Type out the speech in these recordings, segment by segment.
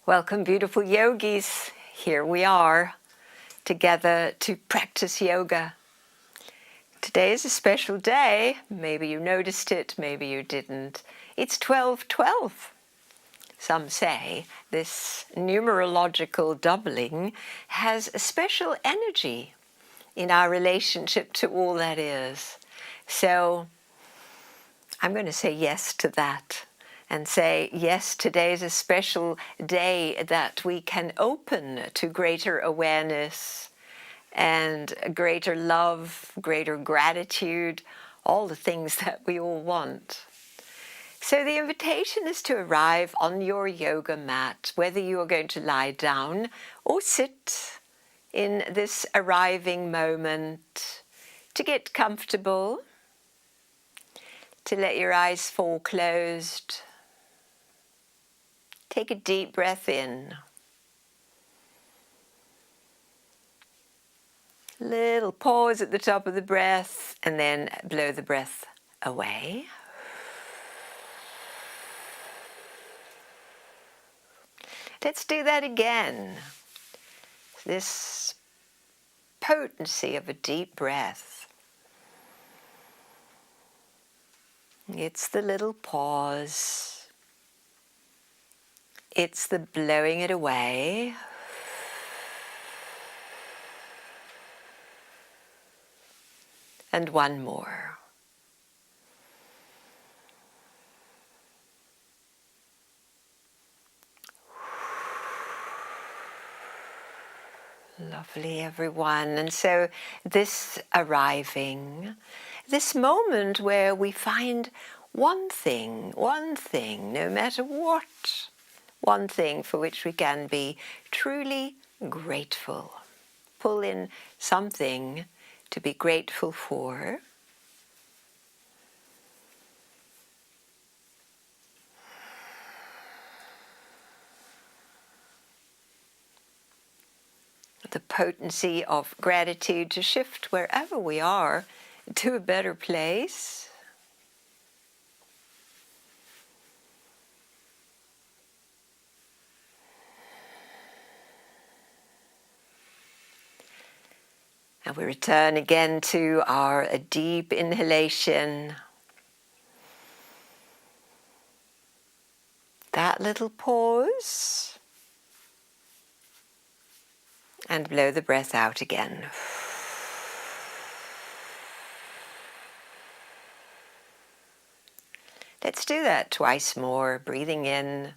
Welcome, beautiful yogis. Here we are together to practice yoga. Today is a special day. Maybe you noticed it, maybe you didn't. It's 12/12. Some say this numerological doubling has a special energy in our relationship to all that is. So I'm going to say yes to that. And say, yes, today is a special day that we can open to greater awareness and greater love, greater gratitude, all the things that we all want. So the invitation is to arrive on your yoga mat, whether you are going to lie down or sit in this arriving moment, to get comfortable, to let your eyes fall closed. Take a deep breath in. Little pause at the top of the breath and then blow the breath away. Let's do that again. This potency of a deep breath. It's the little pause. It's the blowing it away. And one more. Lovely, everyone. And so this arriving, this moment where we find one thing, no matter what, one thing for which we can be truly grateful. Pull in something to be grateful for. The potency of gratitude to shift wherever we are to a better place. And we return again to our deep inhalation. That little pause. And blow the breath out again. Let's do that twice more, breathing in.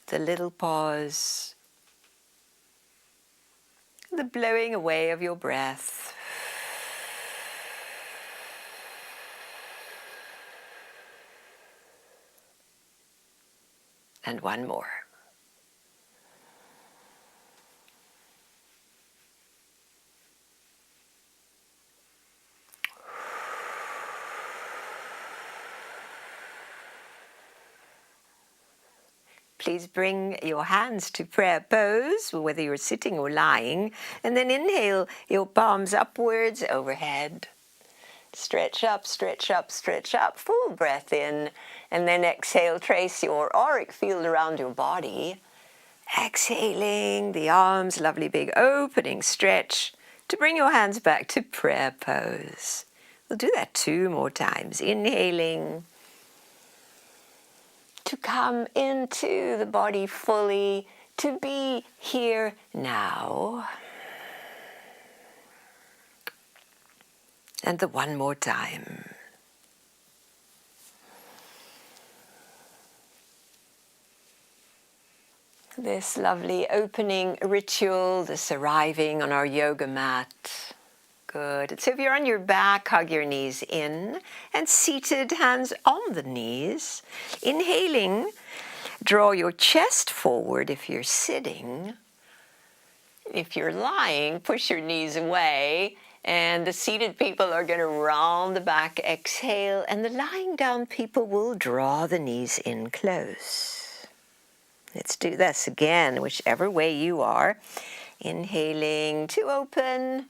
The little pause. The blowing away of your breath. And one more. Please bring your hands to prayer pose, whether you're sitting or lying, and then inhale your palms upwards overhead. Stretch up, stretch up, stretch up, full breath in, and then exhale, trace your auric field around your body. Exhaling the arms, lovely big opening stretch to bring your hands back to prayer pose. We'll do that 2 more times. Inhaling to come into the body fully, to be here now. And the one more time. This lovely opening ritual, this arriving on our yoga mat. Good. So if you're on your back, hug your knees in, and seated, hands on the knees. Inhaling, draw your chest forward if you're sitting. If you're lying, push your knees away, and the seated people are going to round the back, exhale, and the lying down people will draw the knees in close. Let's do this again, whichever way you are. Inhaling to open.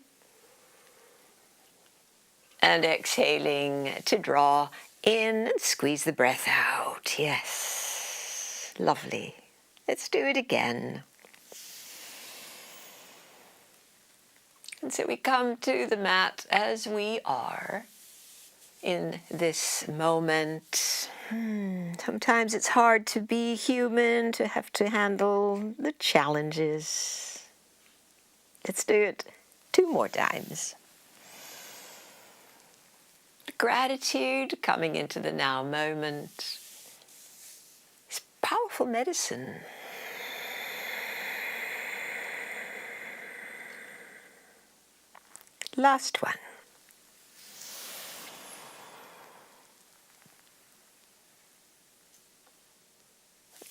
And exhaling to draw in and squeeze the breath out. Yes, lovely. Let's do it again. And so we come to the mat as we are in this moment. Sometimes it's hard to be human, to have to handle the challenges. Let's do it 2 more times. Gratitude, coming into the now moment, is powerful medicine. Last one.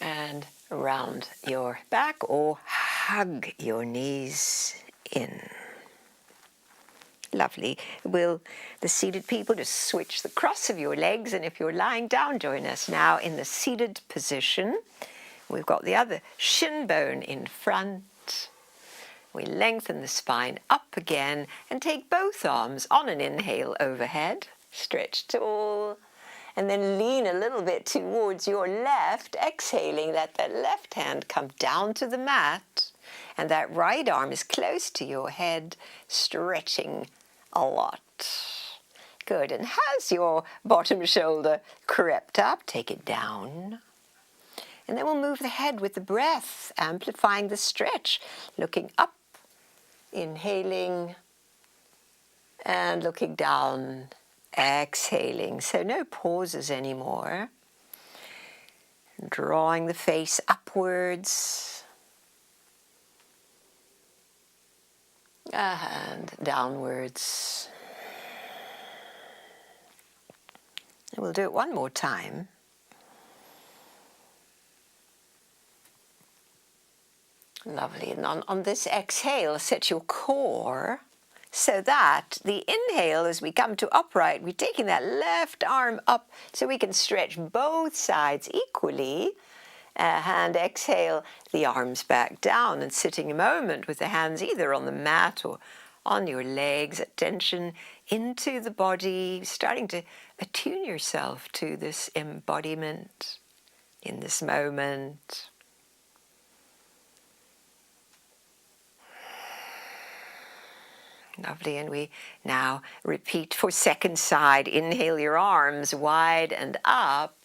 And round your back or hug your knees in. Lovely. Will the seated people just switch the cross of your legs, and if you're lying down, join us now in the seated position. We've got the other shin bone in front. We lengthen the spine up again and take both arms on an inhale overhead. Stretch tall. And then lean a little bit towards your left, exhaling, let that left hand come down to the mat. And that right arm is close to your head, stretching a lot. Good. And has your bottom shoulder crept up, take it down. And then we'll move the head with the breath, amplifying the stretch, looking up, inhaling, and looking down, exhaling. So no pauses anymore. Drawing the face upwards and downwards. And we'll do it one more time. Lovely. And on this exhale, set your core so that the inhale, as we come to upright, we're taking that left arm up so we can stretch both sides equally. And exhale, the arms back down, and sitting a moment with the hands either on the mat or on your legs, attention into the body, starting to attune yourself to this embodiment in this moment. Lovely, and we now repeat for second side. Inhale your arms wide and up.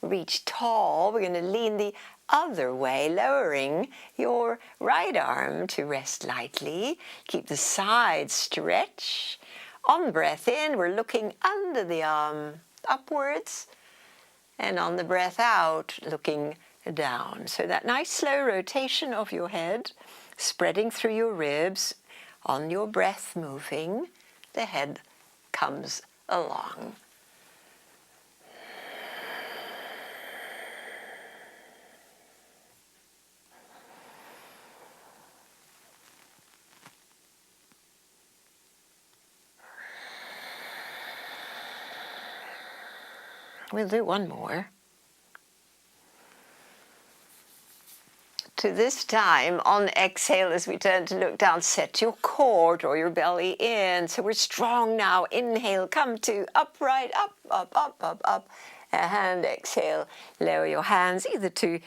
Reach tall. We're going to lean the other way, lowering your right arm to rest lightly. Keep the sides stretch. On the breath in, we're looking under the arm upwards. And on the breath out, looking down. So that nice slow rotation of your head, spreading through your ribs. On your breath moving, the head comes along. We'll do one more. To this time, on exhale, as we turn to look down, set your core, draw your belly in. So we're strong now. Inhale, come to upright, up, up, up, up, up. And exhale, lower your hands either to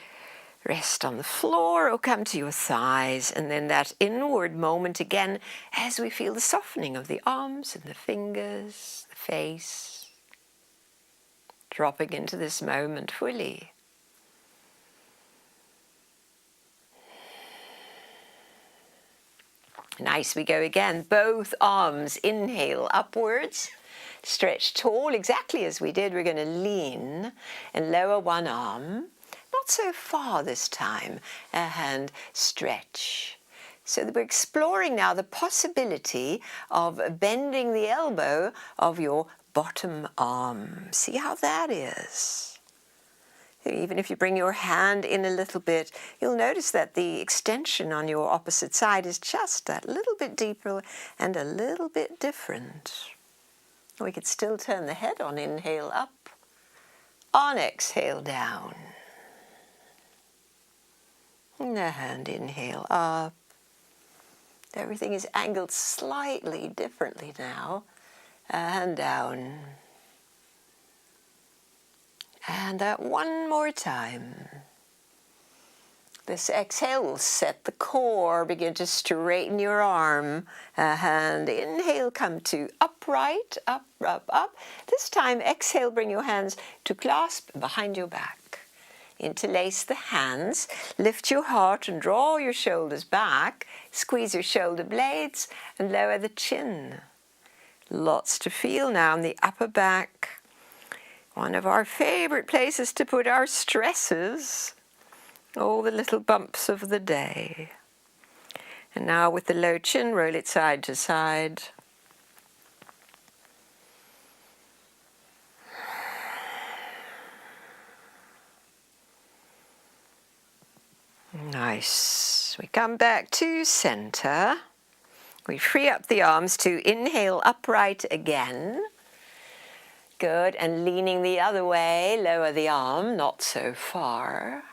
rest on the floor or come to your thighs. And then that inward moment again as we feel the softening of the arms and the fingers, the face. Dropping into this moment fully. Nice, we go again. Both arms, inhale upwards, stretch tall, exactly as we did. We're going to lean and lower one arm, not so far this time, and stretch. So that we're exploring now the possibility of bending the elbow of your bottom arm. See how that is. Even if you bring your hand in a little bit, you'll notice that the extension on your opposite side is just that little bit deeper and a little bit different. We could still turn the head on inhale up, on exhale down. And the hand inhale up. Everything is angled slightly differently now, and down. And that one more time. This exhale will set the core. Begin to straighten your arm. And inhale, come to upright, up, up, up. This time, exhale, bring your hands to clasp behind your back. Interlace the hands. Lift your heart and draw your shoulders back. Squeeze your shoulder blades and lower the chin. Lots to feel now in the upper back. One of our favorite places to put our stresses. All the little bumps of the day. And now with the low chin, roll it side to side. Nice. We come back to center. We free up the arms to inhale upright again. Good. And leaning the other way, lower the arm, not so far.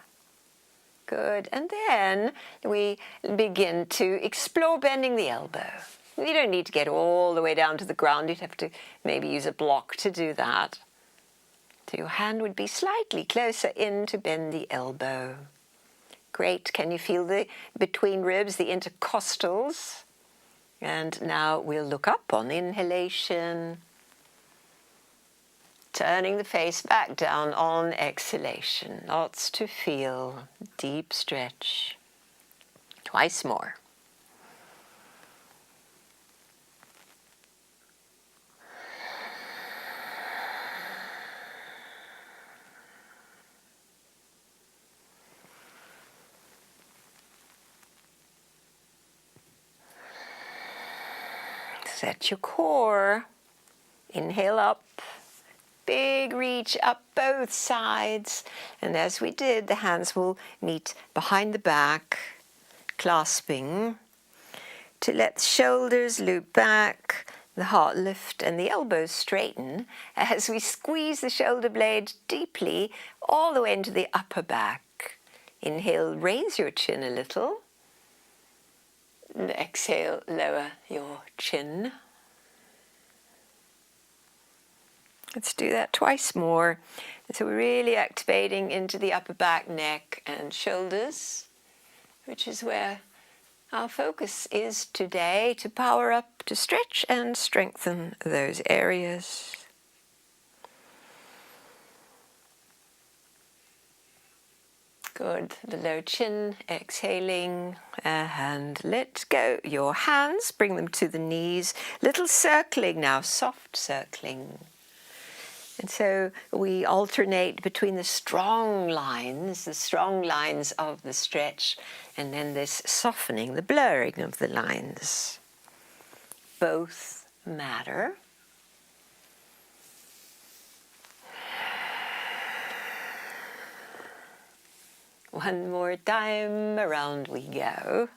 Good. And then we begin to explore bending the elbow. You don't need to get all the way down to the ground. You'd have to maybe use a block to do that. So your hand would be slightly closer in to bend the elbow. Great. Can you feel the between ribs, the intercostals? And now we'll look up on inhalation. Turning the face back down on exhalation. Lots to feel. Deep stretch. Twice more. Set your core. Inhale up. Big reach up both sides. And as we did, the hands will meet behind the back, clasping, to let the shoulders loop back, the heart lift, and the elbows straighten as we squeeze the shoulder blade deeply all the way into the upper back. Inhale, raise your chin a little. And exhale, lower your chin. Let's do that twice more. And so we're really activating into the upper back, neck, and shoulders, which is where our focus is today, to power up, to stretch and strengthen those areas. Good. The low chin, exhaling, and let go your hands. Bring them to the knees. Little circling now, soft circling. And so we alternate between the strong lines of the stretch, and then this softening, the blurring of the lines. Both matter. One more time, around we go.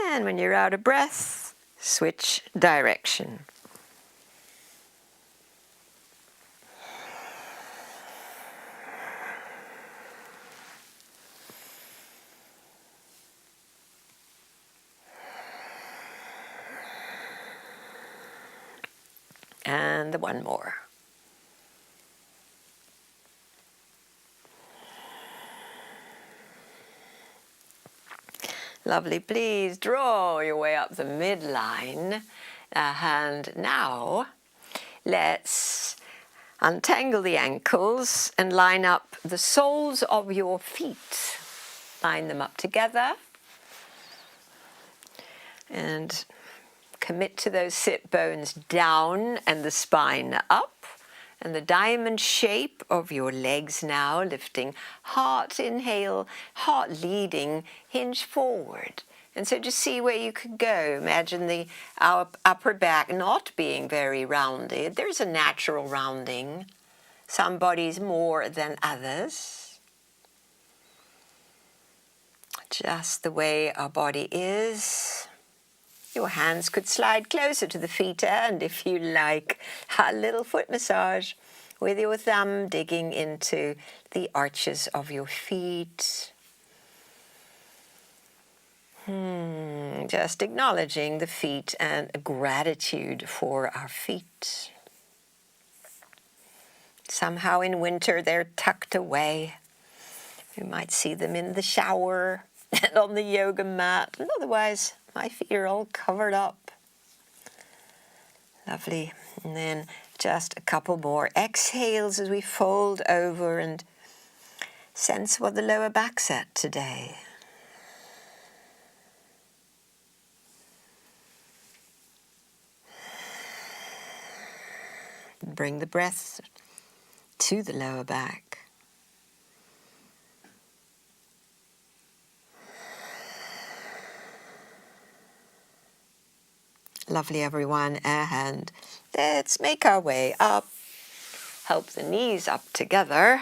And when you're out of breath, switch direction. And one more. Lovely. Please draw your way up the midline. And now let's untangle the ankles and line up the soles of your feet. Line them up together. And commit to those sit bones down and the spine up. And the diamond shape of your legs now, lifting heart, inhale, heart leading, hinge forward. And so just see where you could go. Imagine our upper back not being very rounded. There's a natural rounding. Some bodies more than others. Just the way our body is. Your hands could slide closer to the feet, and if you like, a little foot massage with your thumb digging into the arches of your feet. Just acknowledging the feet and gratitude for our feet. Somehow in winter they're tucked away. You might see them in the shower and on the yoga mat, and otherwise my feet are all covered up. Lovely. And then just a couple more exhales as we fold over and sense what the lower back's at today. Bring the breath to the lower back. Lovely, everyone, and let's make our way up. Help the knees up together.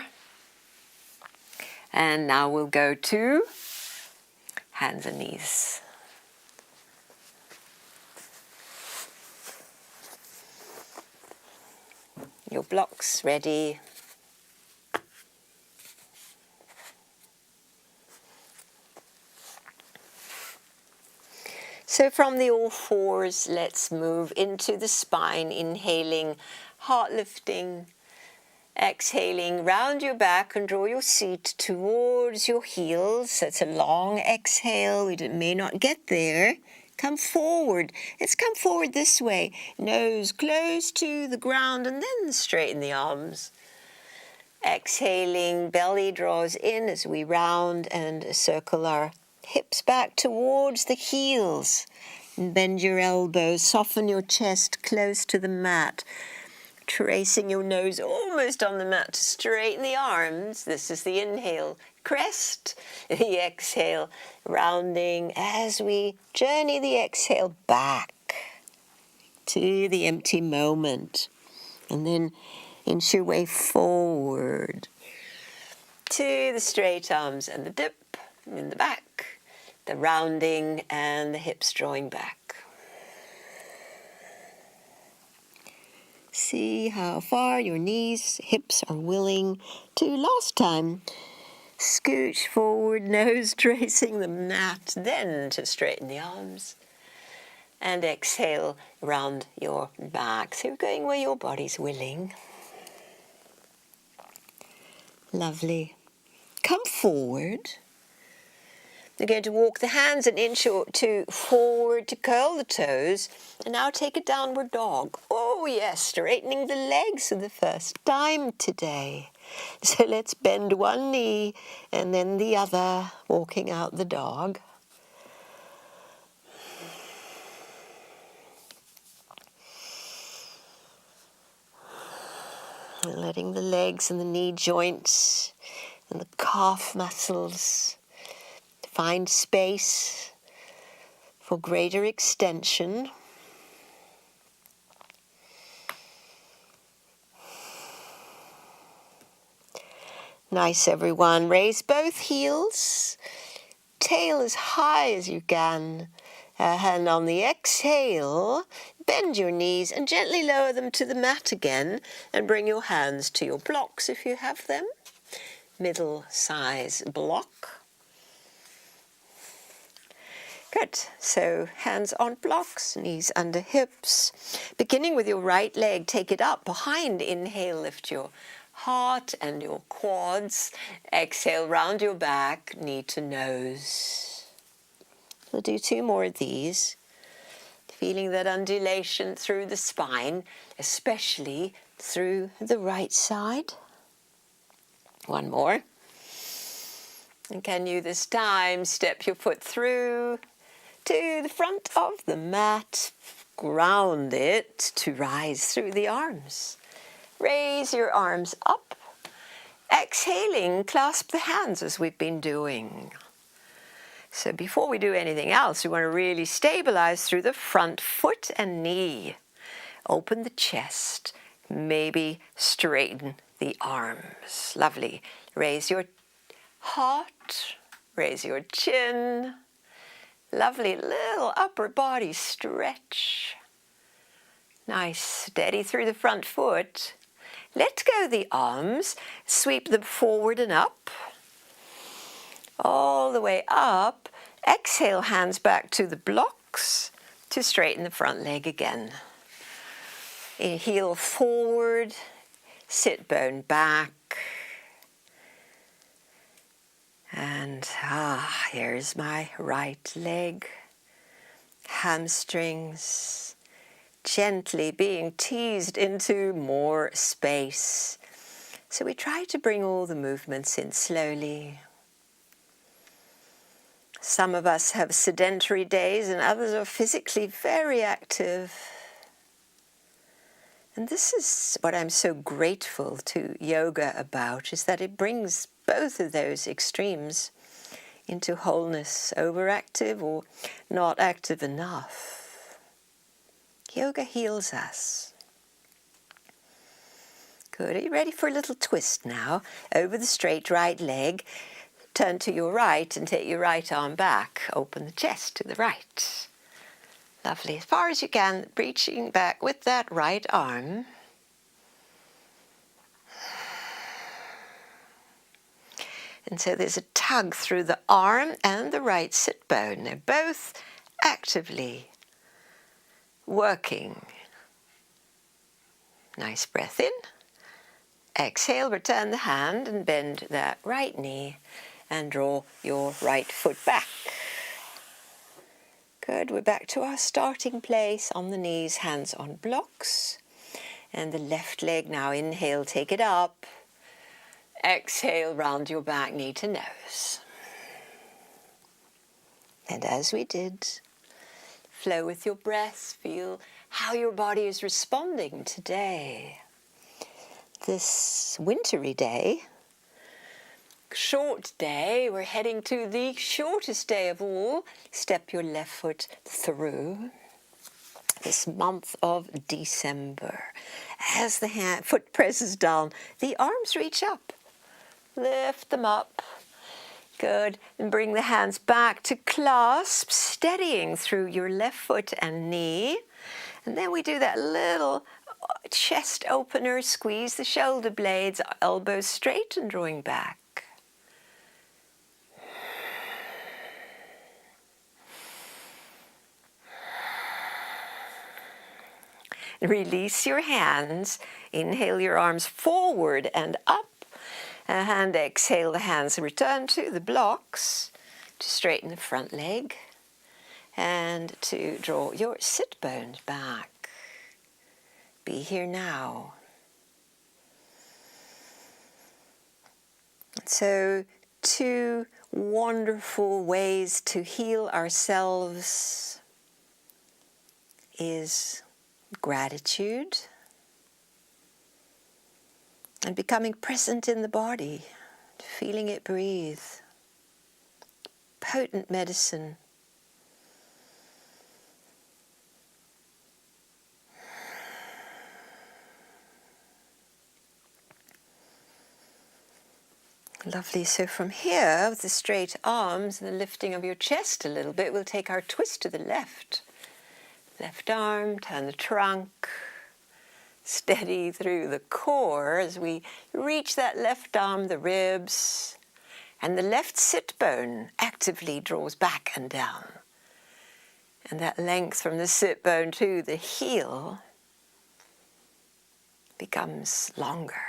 And now we'll go to hands and knees. Your blocks ready. So from the all fours, let's move into the spine, inhaling, heart lifting, exhaling, round your back and draw your seat towards your heels. That's a long exhale. We may not get there. Come forward. Let's come forward this way. Nose close to the ground and then straighten the arms. Exhaling, belly draws in as we round and circle our hips back towards the heels. And bend your elbows, soften your chest close to the mat. Tracing your nose almost on the mat to straighten the arms. This is the inhale. Crest, the exhale, rounding as we journey the exhale back to the empty moment. And then inch your way forward to the straight arms and the dip in the back, the rounding and the hips drawing back. See how far your knees, hips are willing to last time. Scooch forward, nose tracing the mat, then to straighten the arms. And exhale, round your back. So you're going where your body's willing. Lovely. Come forward. You're going to walk the hands an inch or two forward to curl the toes. And now take a downward dog. Oh yes, straightening the legs for the first time today. So let's bend one knee and then the other, walking out the dog. And letting the legs and the knee joints and the calf muscles find space for greater extension. Nice, everyone. Raise both heels. Tail as high as you can. And on the exhale, bend your knees and gently lower them to the mat again. And bring your hands to your blocks if you have them. Middle size block. Good. So hands on blocks, knees under hips. Beginning with your right leg, take it up behind. Inhale, lift your heart and your quads. Exhale, round your back, knee to nose. We'll do two more of these. Feeling that undulation through the spine, especially through the right side. One more. And can you this time step your foot through to the front of the mat. Ground it to rise through the arms. Raise your arms up. Exhaling, clasp the hands as we've been doing. So before we do anything else, we want to really stabilize through the front foot and knee. Open the chest. Maybe straighten the arms. Lovely. Raise your heart. Raise your chin. Lovely little upper body stretch. Nice. Steady through the front foot. Let go the arms. Sweep them forward and up. All the way up. Exhale, hands back to the blocks to straighten the front leg again. Heel forward. sit bone back. And here's my right leg. Hamstrings gently being teased into more space. So we try to bring all the movements in slowly. Some of us have sedentary days and others are physically very active. And this is what I'm so grateful to yoga about, is that it brings both of those extremes into wholeness, overactive or not active enough. Yoga heals us. Good. Are you ready for a little twist now? Over the straight right leg. Turn to your right and take your right arm back. Open the chest to the right. Lovely. As far as you can, reaching back with that right arm. And so there's a tug through the arm and the right sit bone. They're both actively working. Nice breath in. Exhale, return the hand and bend that right knee and draw your right foot back. Good, we're back to our starting place on the knees, hands on blocks. And the left leg now, inhale, take it up. Exhale, round your back, knee to nose. And as we did, flow with your breath, feel how your body is responding today. This wintry day, short day, we're heading to the shortest day of all. Step your left foot through this month of December. As the foot presses down, the arms reach up. Lift them up. Good. And bring the hands back to clasp, steadying through your left foot and knee. And then we do that little chest opener, squeeze the shoulder blades, elbows straight and drawing back. Release your hands. Inhale your arms forward and up. And exhale the hands. Return to the blocks to straighten the front leg and to draw your sit bones back. Be here now. So, two wonderful ways to heal ourselves is gratitude and becoming present in the body, feeling it breathe. Potent medicine. Lovely. So from here, with the straight arms and the lifting of your chest a little bit, we'll take our twist to the left. Left arm, turn the trunk, steady through the core as we reach that left arm, the ribs, and the left sit bone actively draws back and down. And that length from the sit bone to the heel becomes longer.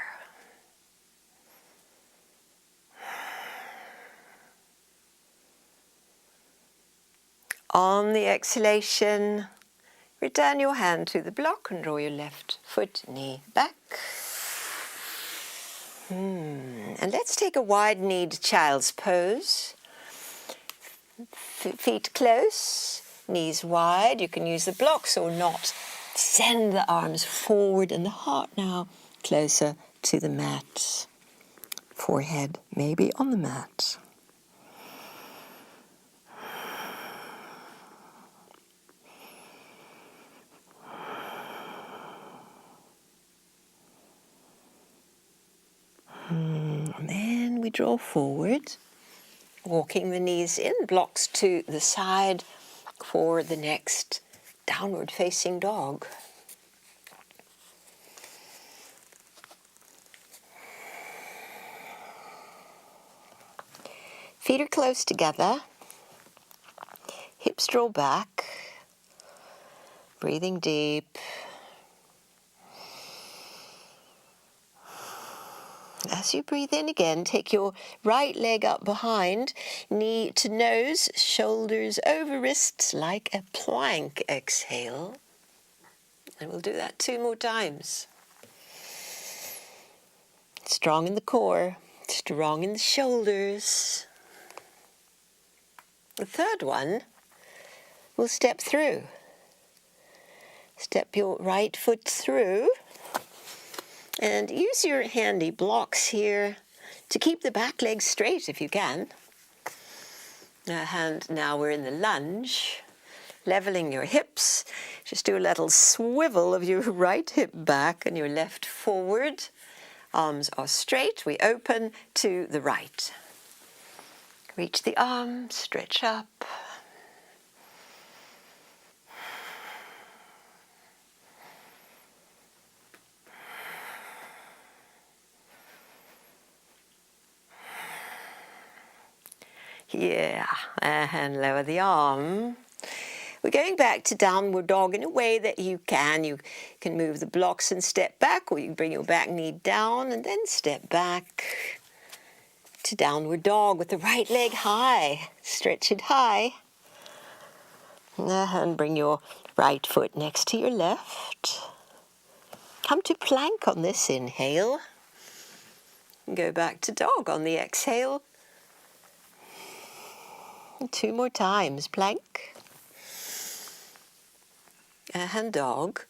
On the exhalation, return your hand to the block and draw your left foot, knee back. And let's take a wide-kneed child's pose. Feet close, knees wide. You can use the blocks or not. Send the arms forward and the heart now closer to the mat. Forehead maybe on the mat. And then we draw forward, walking the knees in, blocks to the side for the next downward facing dog. Feet are close together, hips draw back, breathing deep. As you breathe in again, take your right leg up behind, knee to nose, shoulders over wrists like a plank. Exhale. And we'll do that 2 more times. Strong in the core, strong in the shoulders. The third one, we'll step through. Step your right foot through and use your handy blocks here to keep the back leg straight if you can. And now we're in the lunge, leveling your hips. Just do a little swivel of your right hip back and your left forward. Arms are straight. We open to the right. Reach the arms, stretch up. Yeah, and lower the arm. We're going back to downward dog in a way that you can. You can move the blocks and step back, or you can bring your back knee down and then step back to downward dog with the right leg high. Stretch it high. And bring your right foot next to your left. Come to plank on this inhale. Go back to dog on the exhale. 2 more times, plank. And dog.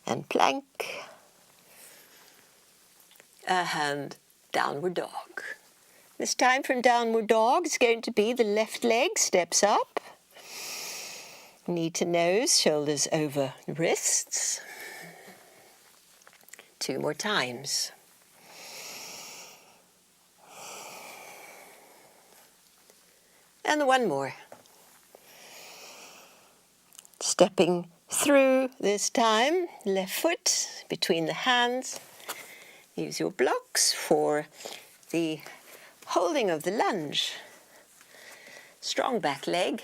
And plank. And downward dog. This time from downward dog is going to be the left leg steps up. Knee to nose, shoulders over wrists. 2 more times. And 1 more. Stepping through this time, left foot between the hands. Use your blocks for the holding of the lunge. Strong back leg.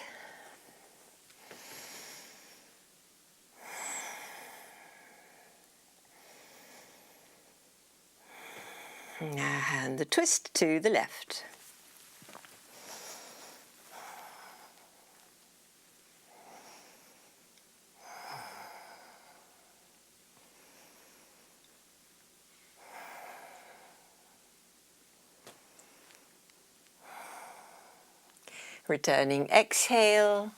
And the twist to the left. Returning exhale.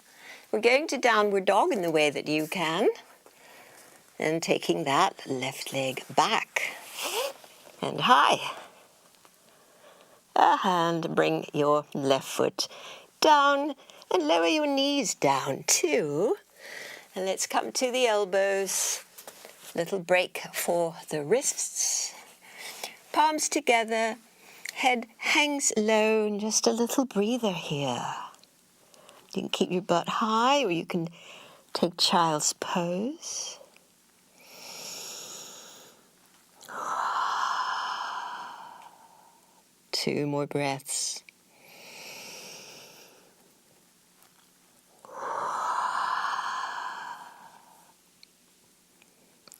We're going to downward dog in the way that you can. And taking that left leg back and high. And bring your left foot down and lower your knees down too. And let's come to the elbows. Little break for the wrists. Palms together. Head hangs low and just a little breather here. You can keep your butt high or you can take child's pose. Two more breaths.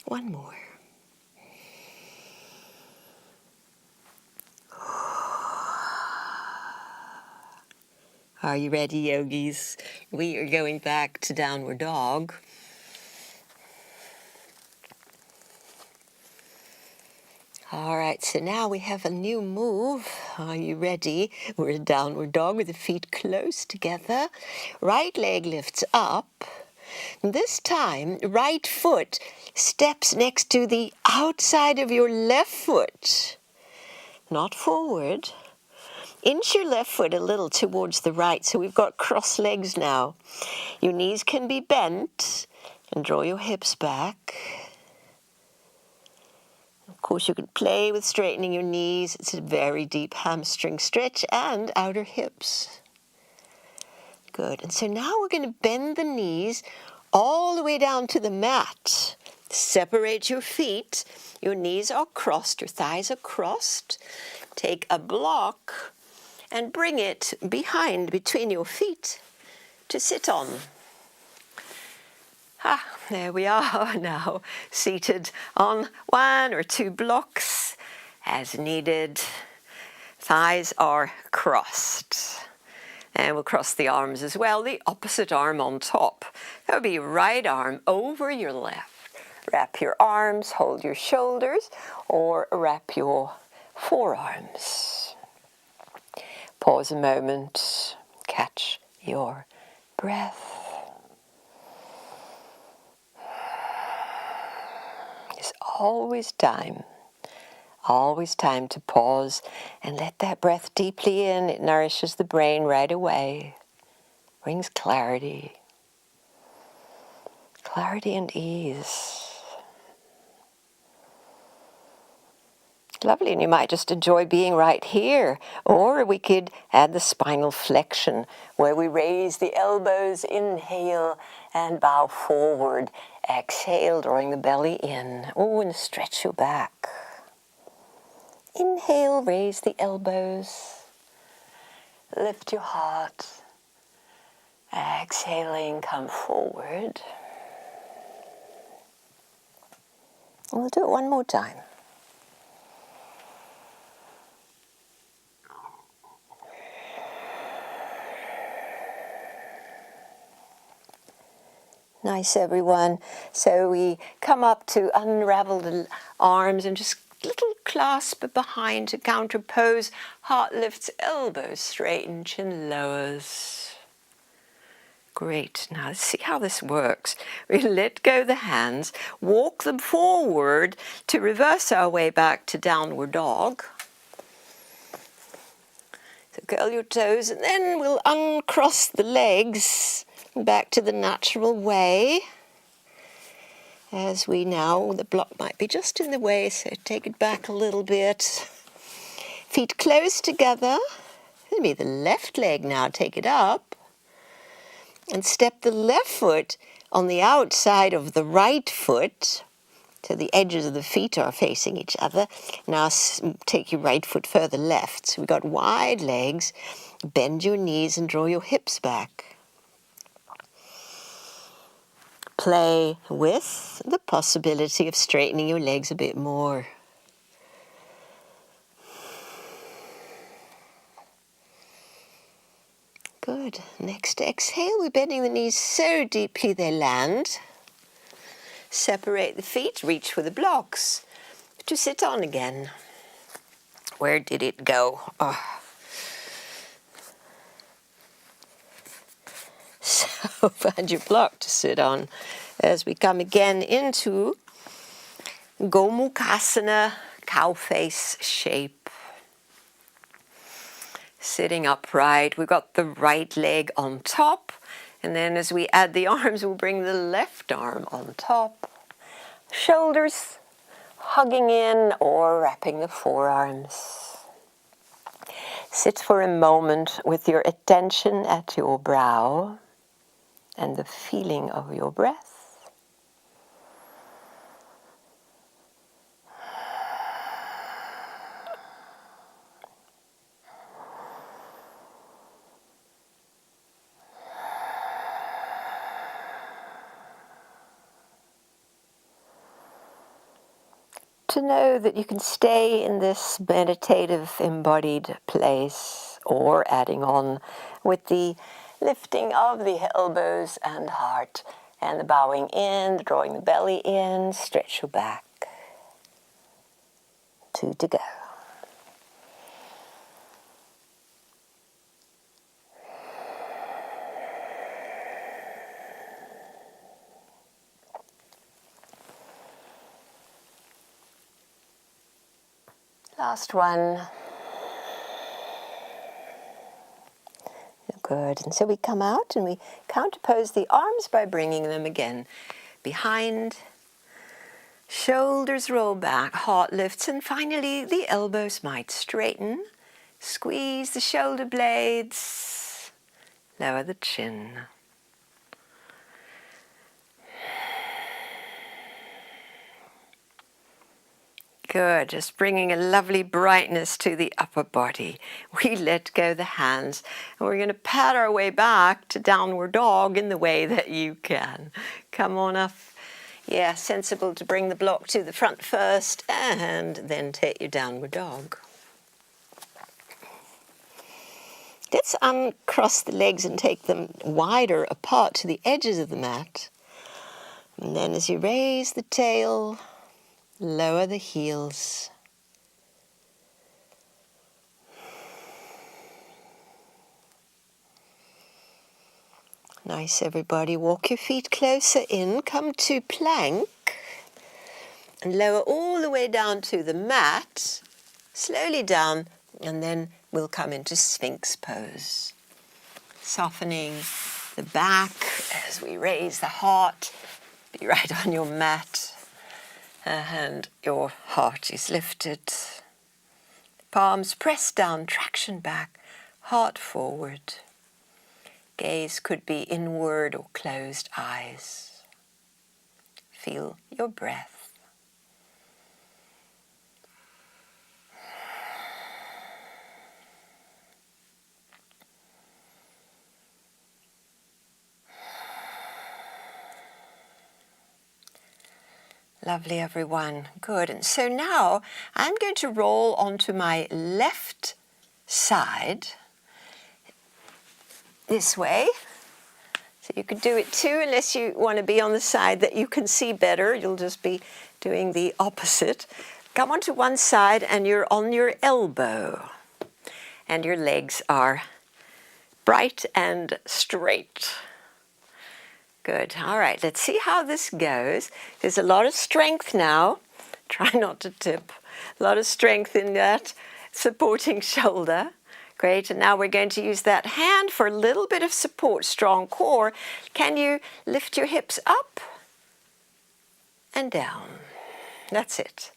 One more. Are you ready, yogis? We are going back to downward dog. All right, so now we have a new move. Are you ready? We're in downward dog with the feet close together. Right leg lifts up. And this time, right foot steps next to the outside of your left foot. Not forward. Inch your left foot a little towards the right, so we've got cross legs now. Your knees can be bent, and draw your hips back. Of course, you can play with straightening your knees. It's a very deep hamstring stretch and outer hips. Good. And so now we're going to bend the knees all the way down to the mat. Separate your feet. Your knees are crossed, your thighs are crossed. Take a block and bring it behind between your feet to sit on. There we are now, seated on 1 or 2 blocks as needed. Thighs are crossed. And we'll cross the arms as well, the opposite arm on top. That would be right arm over your left. Wrap your arms, hold your shoulders, or wrap your forearms. Pause a moment, catch your breath. There's always time to pause and let that breath deeply in. It nourishes the brain right away, brings clarity and ease. Lovely, and you might just enjoy being right here. Or we could add the spinal flexion, where we raise the elbows, inhale, and bow forward. Exhale, drawing the belly in. Oh, and stretch your back. Inhale, raise the elbows. Lift your heart. Exhaling, come forward. We'll do it one more time. Nice, everyone. So we come up to unravel the arms and just little clasp behind to counterpose. Heart lifts, elbows straighten, chin lowers. Great. Now let's see how this works. We let go the hands, walk them forward to reverse our way back to downward dog. So curl your toes, and then we'll uncross the legs back to the natural way. As we now, the block might be just in the way, so take it back a little bit. Feet close together. Maybe the left leg now, take it up. And step the left foot on the outside of the right foot, so the edges of the feet are facing each other. Now take your right foot further left. So we've got wide legs. Bend your knees and draw your hips back. Play with the possibility of straightening your legs a bit more. Good. Next exhale, we're bending the knees so deeply they land. Separate the feet, reach for the blocks to sit on again. Where did it go? Oh. So find your block to sit on as we come again into Gomukhasana, cow face shape. Sitting upright, we've got the right leg on top. And then as we add the arms, we'll bring the left arm on top. Shoulders hugging in or wrapping the forearms. Sit for a moment with your attention at your brow and the feeling of your breath. To know that you can stay in this meditative embodied place, or adding on with the lifting of the elbows and heart and the bowing in, drawing the belly in, stretch your back. 2 to go. Last one. Good. And so we come out and we counterpose the arms by bringing them again behind. Shoulders roll back, heart lifts, and finally the elbows might straighten. Squeeze the shoulder blades. Lower the chin. Good, just bringing a lovely brightness to the upper body. We let go the hands and we're going to pat our way back to downward dog in the way that you can. Come on up. Yeah, sensible to bring the block to the front first and then take your downward dog. Let's uncross the legs and take them wider apart to the edges of the mat. And then as you raise the tail, lower the heels. Nice, everybody. Walk your feet closer in. Come to plank. And lower all the way down to the mat. Slowly down. And then we'll come into Sphinx pose. Softening the back as we raise the heart. Be right on your mat. And your heart is lifted. Palms pressed down, traction back, heart forward. Gaze could be inward or closed eyes. Feel your breath. Lovely, everyone. Good. And so now I'm going to roll onto my left side this way. So you could do it too, unless you want to be on the side that you can see better. You'll just be doing the opposite. Come onto one side and you're on your elbow. And your legs are bright and straight. Good. All right, let's see how this goes. There's a lot of strength now. Try not to tip. A lot of strength in that supporting shoulder. Great, and now we're going to use that hand for a little bit of support, strong core. Can you lift your hips up and down? That's it.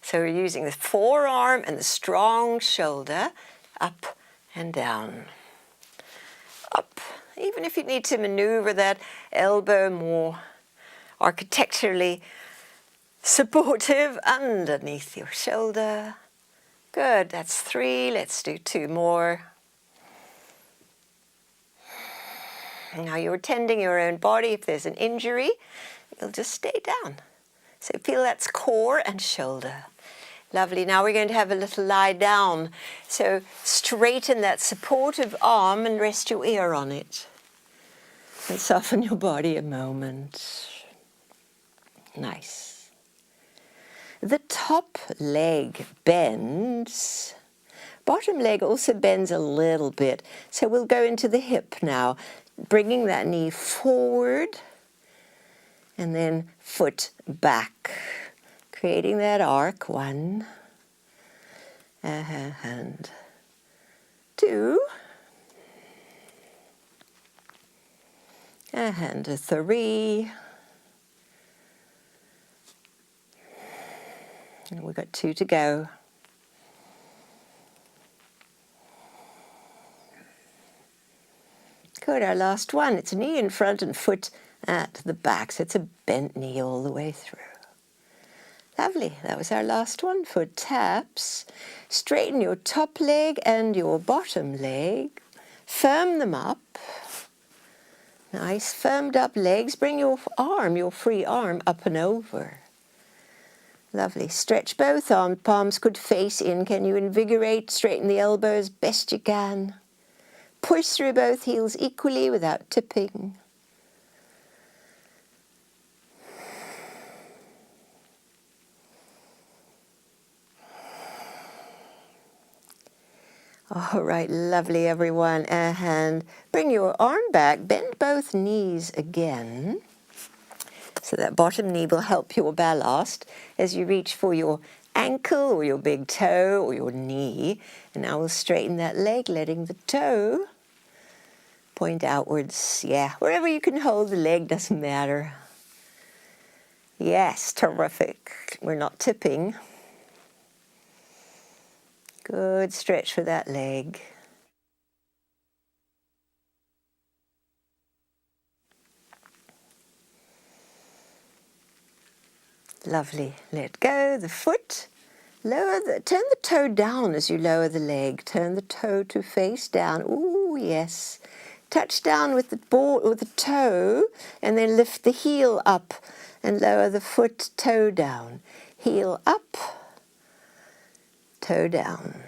So we're using the forearm and the strong shoulder, up and down. Up. Even if you need to maneuver that elbow more architecturally supportive underneath your shoulder. Good, that's 3. Let's do 2 more. Now you're tending your own body. If there's an injury, you'll just stay down. So feel that's core and shoulder. Lovely. Now we're going to have a little lie down. So straighten that supportive arm and rest your ear on it. And soften your body a moment. Nice. The top leg bends. Bottom leg also bends a little bit. So we'll go into the hip now, bringing that knee forward and then foot back, creating that arc. 1 and 2 and 3. And we've got 2 to go. Good, our last one. It's knee in front and foot at the back. So it's a bent knee all the way through. Lovely. That was our last one. Foot taps. Straighten your top leg and your bottom leg. Firm them up. Nice. Firmed up legs. Bring your arm, your free arm, up and over. Lovely. Stretch both arm palms could face in. Can you invigorate? Straighten the elbows best you can. Push through both heels equally without tipping. All right, lovely, everyone. And bring your arm back. Bend both knees again. So that bottom knee will help your ballast as you reach for your ankle or your big toe or your knee. And now we'll straighten that leg, letting the toe point outwards. Yeah, wherever you can hold the leg doesn't matter. Yes, terrific. We're not tipping. Good stretch for that leg. Lovely. Let go the foot. Turn the toe down as you lower the leg. Turn the toe to face down. Ooh, yes. Touch down with the ball or the toe, and then lift the heel up and lower the foot, toe down. Heel up, toe down.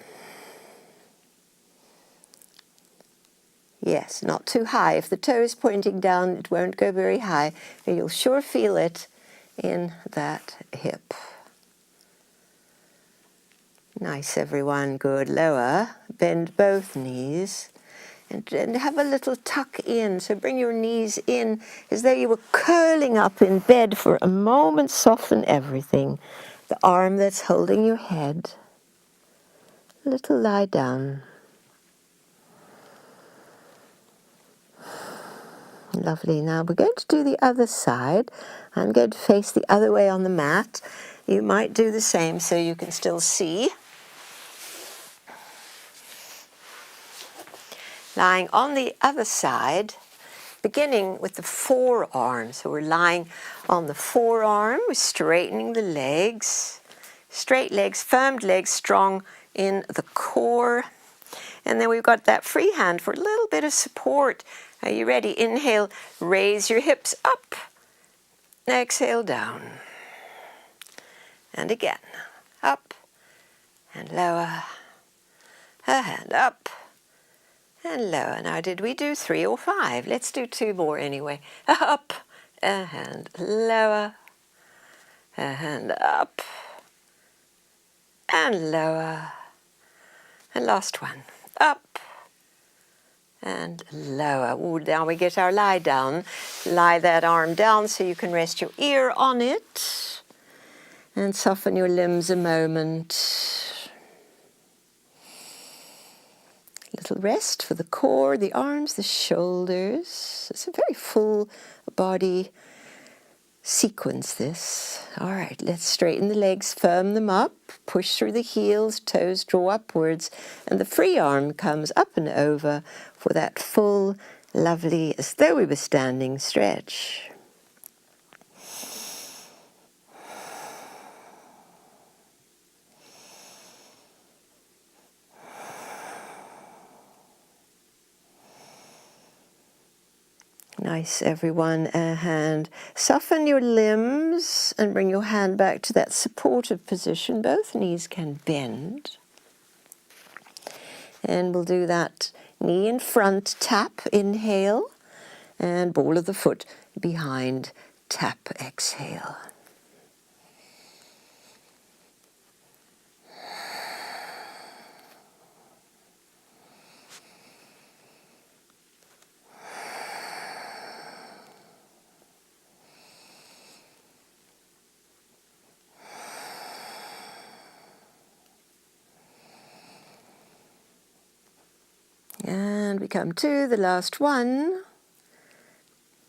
Yes, not too high. If the toe is pointing down, it won't go very high, but you'll sure feel it in that hip. Nice, everyone. Good. Lower. Bend both knees. And have a little tuck in. So bring your knees in as though you were curling up in bed for a moment. Soften everything. The arm that's holding your head. A little lie down. Lovely. Now we're going to do the other side. I'm going to face the other way on the mat. You might do the same so you can still see. Lying on the other side, beginning with the forearm. So we're lying on the forearm, we're straightening the legs. Straight legs, firmed legs, strong in the core. And then we've got that free hand for a little bit of support. Are you ready? Inhale, raise your hips up. Exhale, down. And again, up and lower. A hand up. And lower. Now, did we do 3 or 5? Let's do 2 more anyway. Up, a hand lower, a hand up, and lower. And last one. Up, and lower. Ooh, now we get our lie down. Lie that arm down so you can rest your ear on it. And soften your limbs a moment. Little rest for the core, the arms, the shoulders. It's a very full body sequence, this. All right, let's straighten the legs, firm them up, push through the heels, toes draw upwards, and the free arm comes up and over for that full, lovely, as though we were standing, stretch. Nice, everyone. A hand. Soften your limbs and bring your hand back to that supportive position. Both knees can bend. And we'll do that knee in front, tap, inhale, and ball of the foot behind, tap, exhale. And we come to the last one.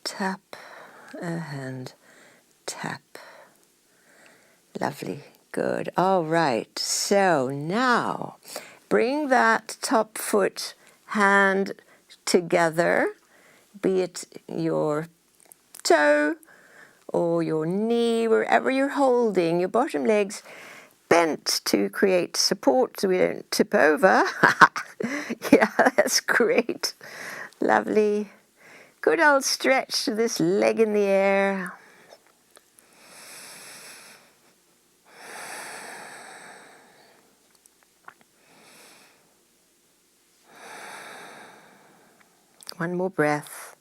Tap, a hand, tap. Lovely, good. All right, so now bring that top foot hand together, be it your toe or your knee, wherever you're holding, your bottom legs bent to create support so we don't tip over. Yeah, that's great. Lovely. Good old stretch to this leg in the air. One more breath.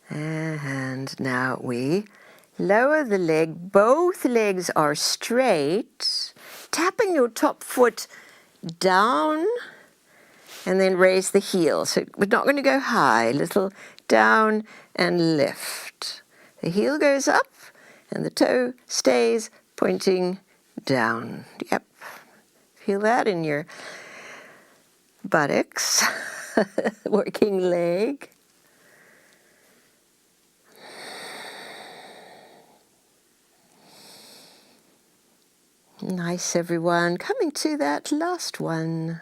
And now we lower the leg. Both legs are straight. Tapping your top foot down and then raise the heel. So we're not going to go high. Little down and lift. The heel goes up and the toe stays pointing down. Yep. Feel that in your buttocks. Working leg. Nice, everyone. Coming to that last one,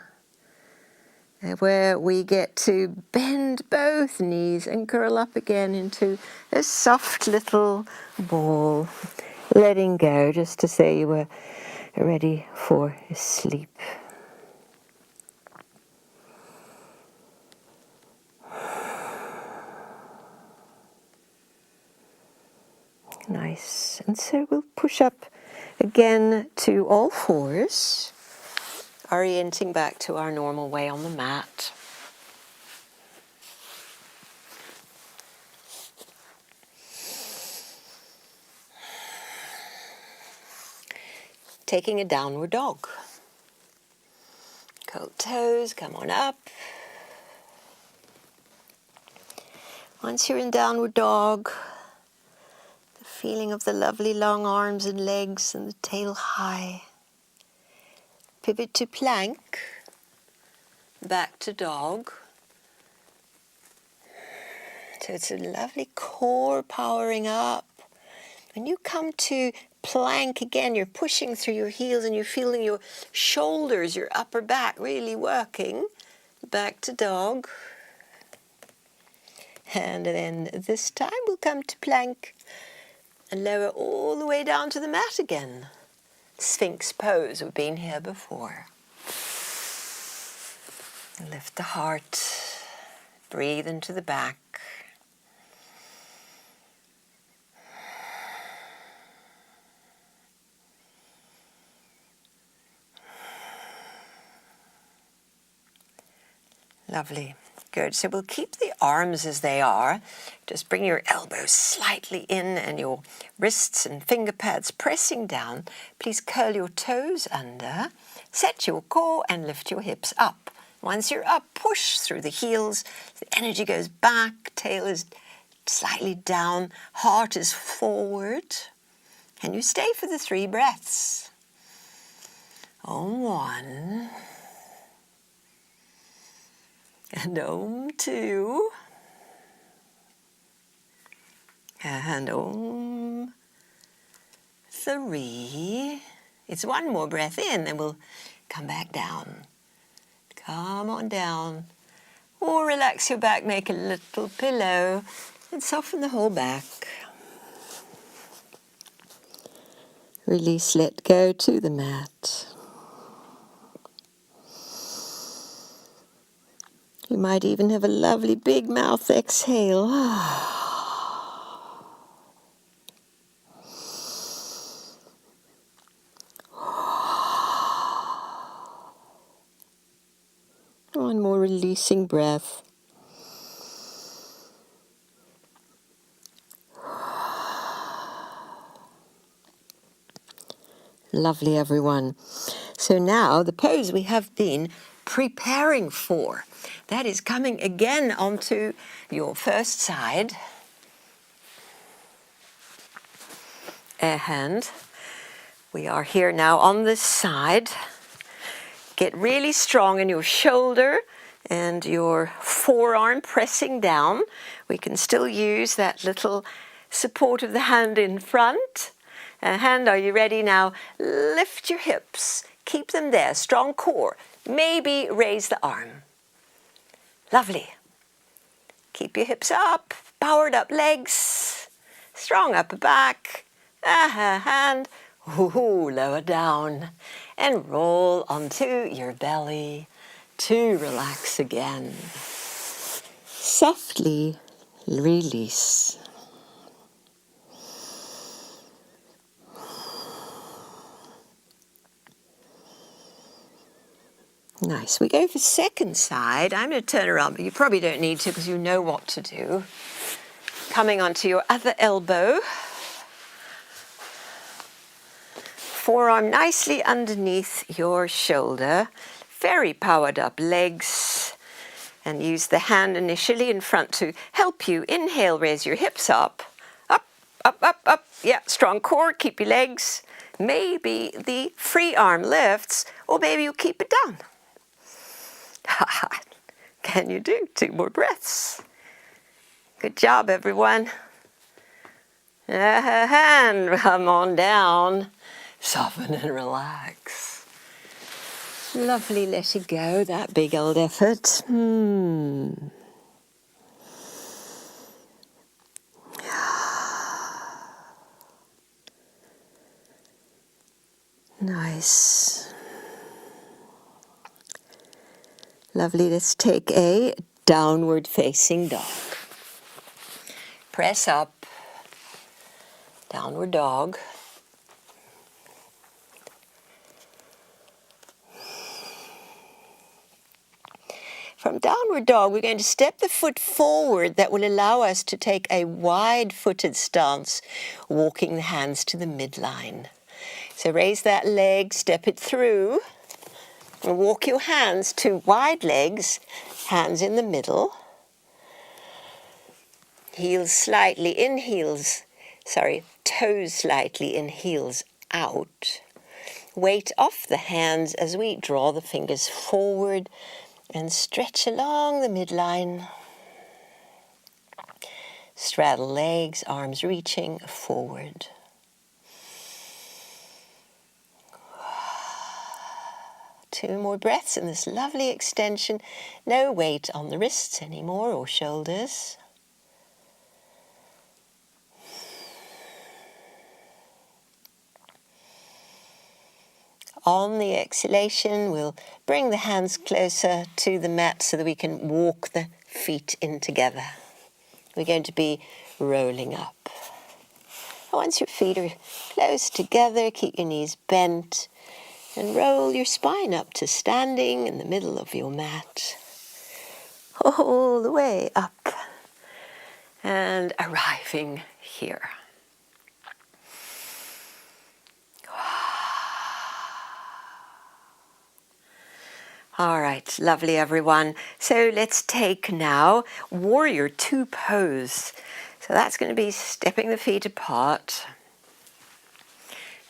where we get to bend both knees and curl up again into a soft little ball. letting go, just to say you were ready for sleep. Nice. And so we'll push up again to all fours, orienting back to our normal way on the mat. Taking a downward dog. Curl toes, come on up. Once you're in downward dog, the feeling of the lovely long arms and legs and the tail high. Pivot to plank, back to dog. So it's a lovely core powering up. When you come to plank again, you're pushing through your heels and you're feeling your shoulders, your upper back really working. Back to dog. And then this time we'll come to plank and lower all the way down to the mat again. Sphinx pose, we've been here before. Lift the heart, breathe into the back. Lovely. Good. So we'll keep the arms as they are. Just bring your elbows slightly in and your wrists and finger pads pressing down. Please curl your toes under. Set your core and lift your hips up. Once you're up, push through the heels. The energy goes back. Tail is slightly down. Heart is forward. And you stay for the 3 breaths. On 1. And Om 2. And Om 3. It's one more breath in, then we'll come back down. Come on down. Or relax your back, make a little pillow, and soften the whole back. Release, let go to the mat. You might even have a lovely big mouth exhale. One more releasing breath. Lovely, everyone. So now the pose we have been preparing for. That is coming again onto your first side. And we are here now on this side. Get really strong in your shoulder and your forearm pressing down. We can still use that little support of the hand in front. Hand, are you ready now? Lift your hips. Keep them there. Strong core. Maybe raise the arm. Lovely. Keep your hips up. Powered up legs. Strong upper back. Hand. Ooh, lower down. And roll onto your belly to relax again. Softly release. Nice. We go for second side. I'm going to turn around, but you probably don't need to because you know what to do. Coming onto your other elbow. Forearm nicely underneath your shoulder. Very powered up legs. And use the hand initially in front to help you. Inhale, raise your hips up. Up, up, up, up. Yeah, strong core. Keep your legs. Maybe the free arm lifts, or maybe you keep it down. Can you do 2 more breaths? Good job, everyone. And come on down. Soften and relax. Lovely, let it go, that big old effort. Nice. Lovely. Let's take a downward facing dog. Press up. Downward dog. From downward dog, we're going to step the foot forward. That will allow us to take a wide-footed stance, walking the hands to the midline. So raise that leg, step it through, and walk your hands to wide legs, hands in the middle. Heels slightly in, toes slightly in, heels out. Weight off the hands as we draw the fingers forward and stretch along the midline. Straddle legs, arms reaching forward. Two more breaths in this lovely extension. No weight on the wrists anymore or shoulders. On the exhalation, we'll bring the hands closer to the mat so that we can walk the feet in together. We're going to be rolling up. Once your feet are close together, keep your knees bent and roll your spine up to standing in the middle of your mat. All the way up and arriving here. All right, lovely everyone. So let's take now Warrior Two pose. So that's going to be stepping the feet apart.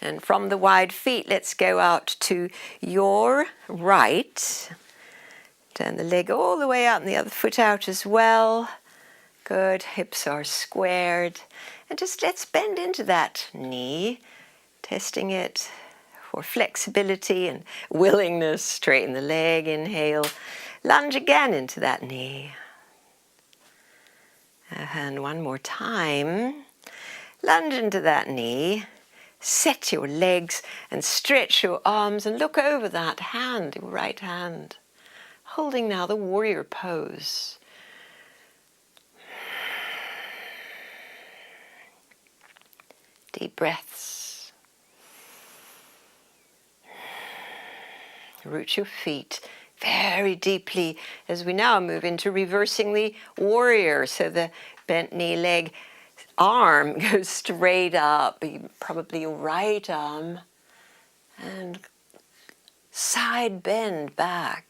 And from the wide feet, let's go out to your right. Turn the leg all the way out and the other foot out as well. Good, hips are squared. And just let's bend into that knee, testing it for flexibility and willingness. Straighten the leg, inhale. Lunge again into that knee. And one more time. Lunge into that knee. Set your legs and stretch your arms and look over that hand, your right hand. Holding now the warrior pose. Deep breaths. Root your feet very deeply as we now move into reversing the warrior. So the bent knee, leg, arm goes straight up, probably your right arm, and side bend back.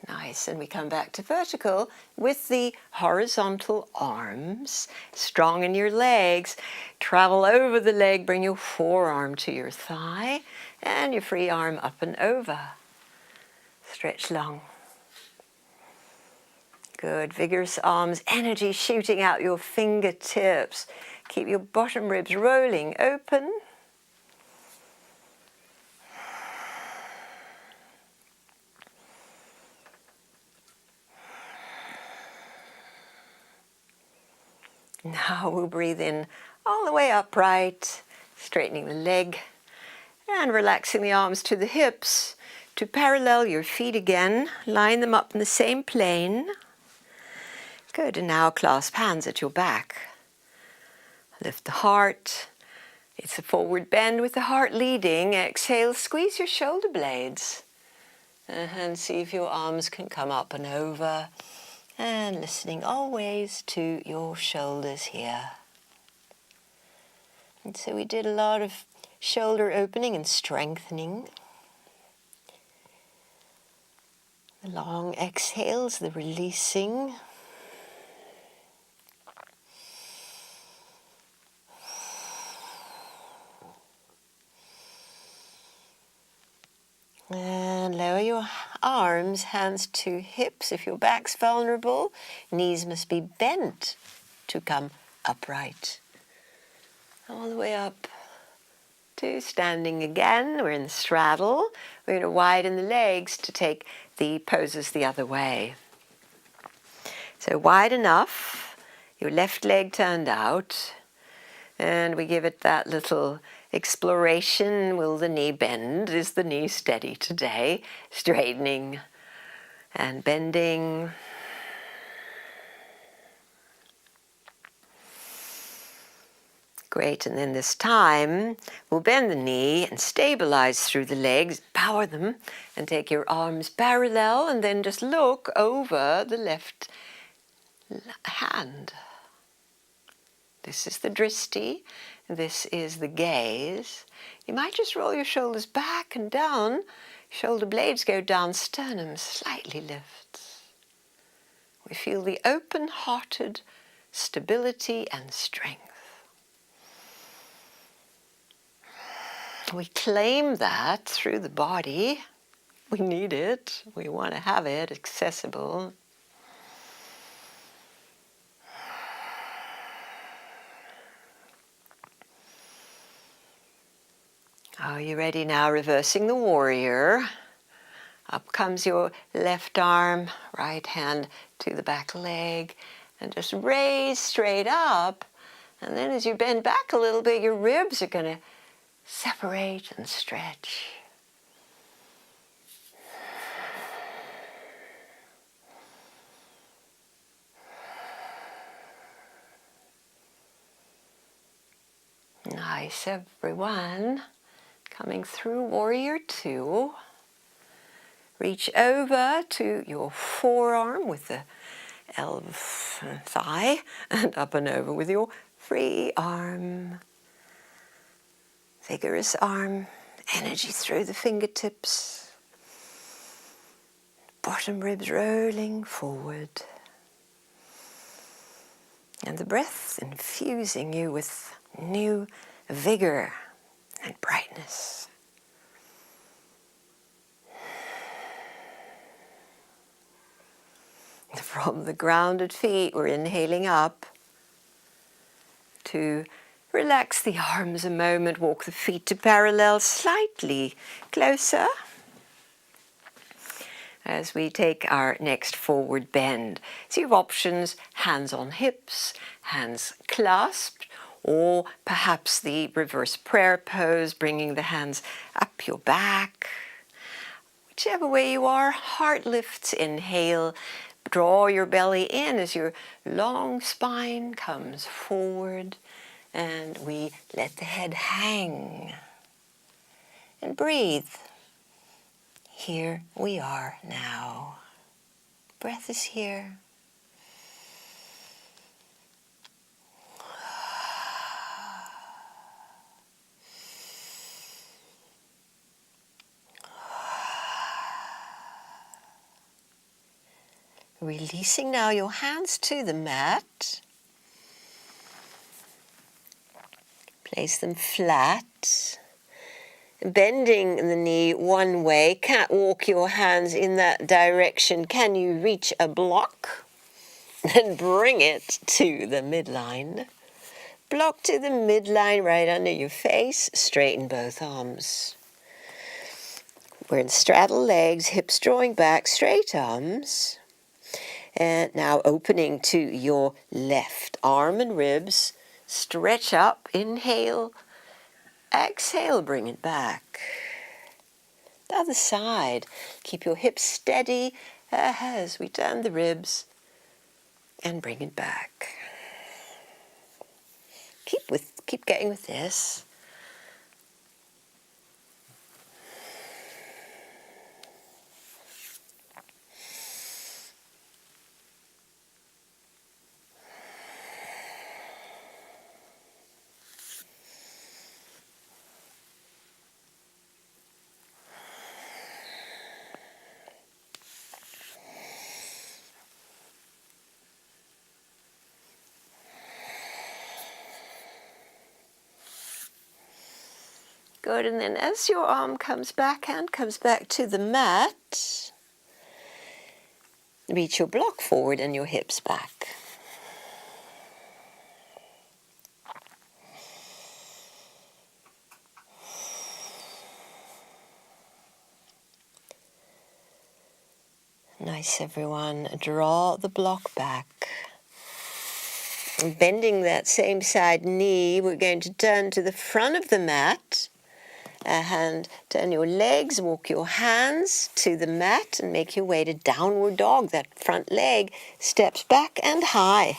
Nice, and we come back to vertical with the horizontal arms, strong in your legs. Travel over the leg, bring your forearm to your thigh, and your free arm up and over. Stretch long. Good, vigorous arms, energy shooting out your fingertips. Keep your bottom ribs rolling open. Now we'll breathe in all the way upright, straightening the leg and relaxing the arms to the hips to parallel your feet again. Line them up in the same plane. Good, and now clasp hands at your back. Lift the heart. It's a forward bend with the heart leading. Exhale, squeeze your shoulder blades. And see if your arms can come up and over. And listening always to your shoulders here. And so we did a lot of shoulder opening and strengthening. The long exhales, the releasing. And lower your arms, hands to hips. If your back's vulnerable, knees must be bent to come upright. All the way up to standing again. We're in the straddle. We're going to widen the legs to take the poses the other way. So wide enough, your left leg turned out, and we give it that little exploration. Will the knee bend? Is the knee steady today? Straightening and bending. Great, and then this time, we'll bend the knee and stabilize through the legs, power them, and take your arms parallel, and then just look over the left hand. This is the dristi, this is the gaze. You might just roll your shoulders back and down, shoulder blades go down, sternum slightly lifts. We feel the open-hearted stability and strength. We claim that through the body. We need it. We want to have it accessible. Are you ready now? Reversing the warrior. Up comes your left arm, right hand to the back leg, and just raise straight up. And then as you bend back a little bit, your ribs are going to separate and stretch. Nice, everyone. Coming through warrior two. Reach over to your forearm with the elbow thigh and up and over with your free arm. Vigorous arm, energy through the fingertips. Bottom ribs rolling forward. And the breath infusing you with new vigor and brightness. From the grounded feet, we're inhaling up to relax the arms a moment, walk the feet to parallel, slightly closer as we take our next forward bend. So you have options, hands on hips, hands clasped, or perhaps the reverse prayer pose, bringing the hands up your back. Whichever way you are, heart lifts, inhale. Draw your belly in as your long spine comes forward, and we let the head hang. And breathe. Here we are now. Breath is here. Releasing now your hands to the mat. Place them flat. Bending the knee one way. Can't walk your hands in that direction. Can you reach a block? And bring it to the midline. Block to the midline right under your face. Straighten both arms. We're in straddle legs, hips drawing back, straight arms. And now opening to your left arm and ribs. Stretch up, inhale, exhale, bring it back. The other side, keep your hips steady as we turn the ribs and bring it back. Keep getting with this. Good, and then as your arm comes back, hand comes back to the mat, reach your block forward and your hips back. Nice, everyone. Draw the block back. And bending that same side knee, we're going to turn to the front of the mat. And turn your legs, walk your hands to the mat and make your way to downward dog. That front leg steps back and high.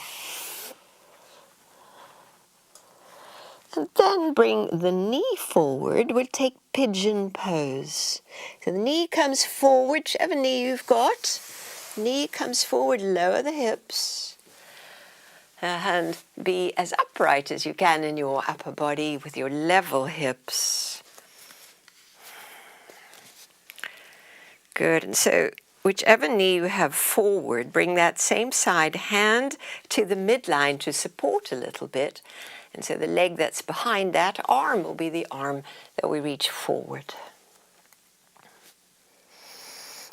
And then bring the knee forward. We'll take pigeon pose. So the knee comes forward, whichever knee you've got. Knee comes forward, lower the hips. And be as upright as you can in your upper body with your level hips. Good. And so whichever knee you have forward, bring that same side hand to the midline to support a little bit. And so the leg that's behind that arm will be the arm that we reach forward.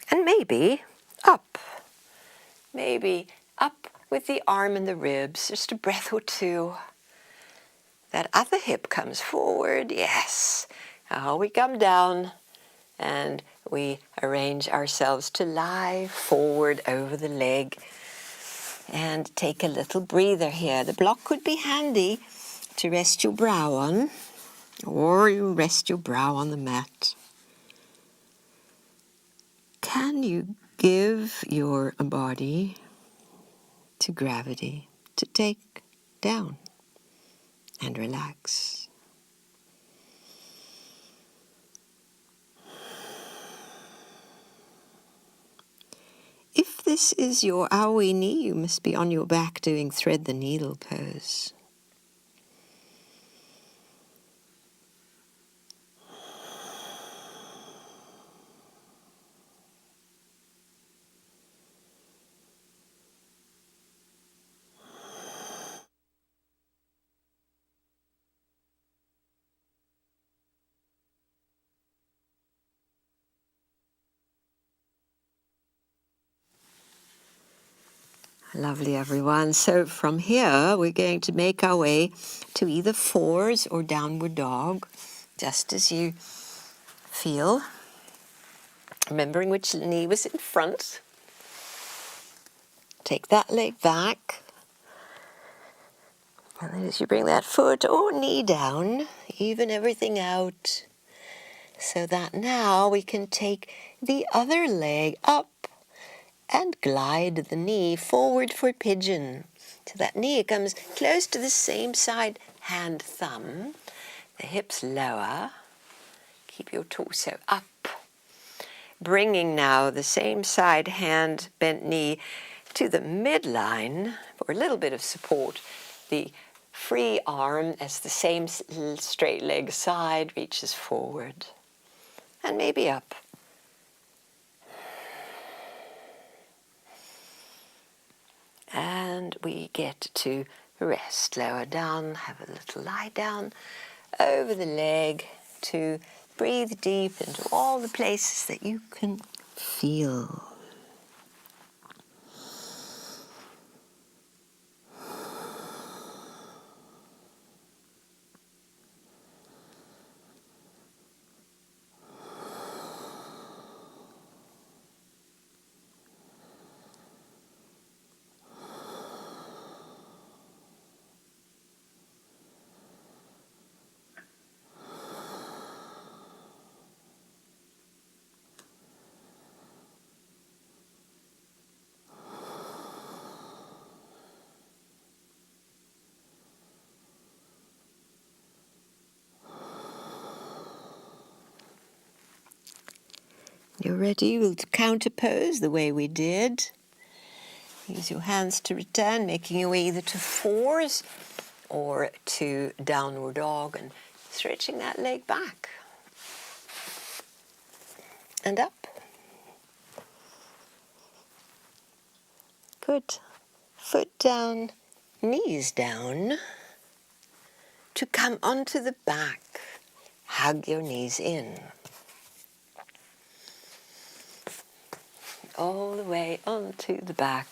And maybe up. Maybe up with the arm and the ribs, just a breath or two. That other hip comes forward, yes. Now we come down and we arrange ourselves to lie forward over the leg and take a little breather here. The block could be handy to rest your brow on, or you rest your brow on the mat. Can you give your body to gravity to take down and relax? If this is your owie knee, you must be on your back doing thread the needle pose. Lovely, everyone. So from here, we're going to make our way to either fours or downward dog, just as you feel. Remembering which knee was in front. Take that leg back. And then as you bring that foot or knee down, even everything out, so that now we can take the other leg up and glide the knee forward for pigeon. So that knee comes close to the same side, hand, thumb. The hips lower. Keep your torso up. Bringing now the same side, hand, bent knee to the midline for a little bit of support. The free arm as the same straight leg side reaches forward. And maybe up. And we get to rest. Lower down, have a little lie down over the leg to breathe deep into all the places that you can feel. You're ready, we'll counterpose the way we did. Use your hands to return, making your way either to fours or to downward dog and stretching that leg back. And up. Good. Foot down, knees down. To come onto the back, hug your knees in. All the way onto the back.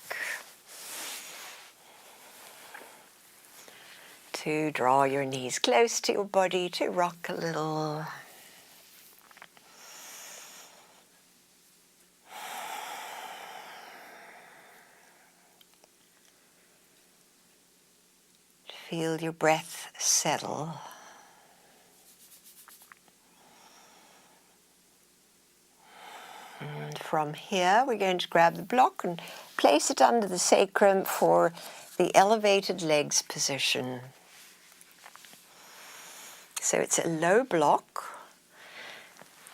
To draw your knees close to your body, to rock a little. Feel your breath settle. And from here, we're going to grab the block and place it under the sacrum for the elevated legs position. So it's a low block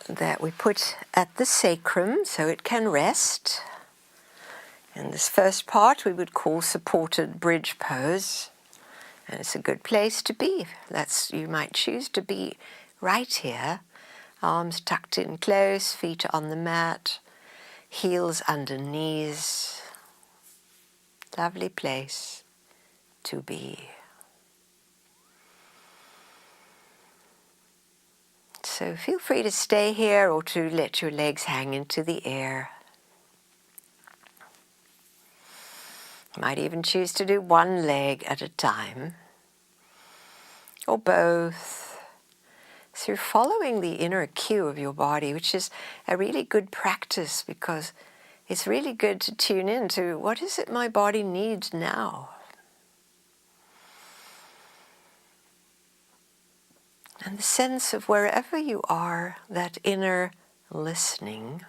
that we put at the sacrum so it can rest. And this first part we would call supported bridge pose. And it's a good place to be. You might choose to be right here. Arms tucked in close, feet on the mat, heels under knees. Lovely place to be. So feel free to stay here or to let your legs hang into the air. You might even choose to do one leg at a time, or both. So you're following the inner cue of your body, which is a really good practice because it's really good to tune into what is it my body needs now. And the sense of wherever you are, that inner listening.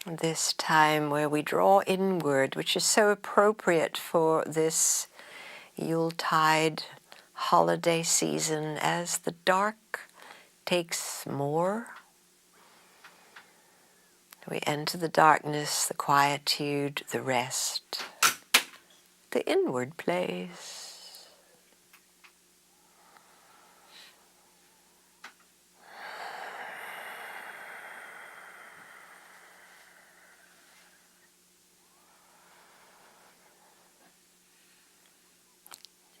This time where we draw inward, which is so appropriate for this Yuletide holiday season as the dark takes more. We enter the darkness, the quietude, the rest, the inward place.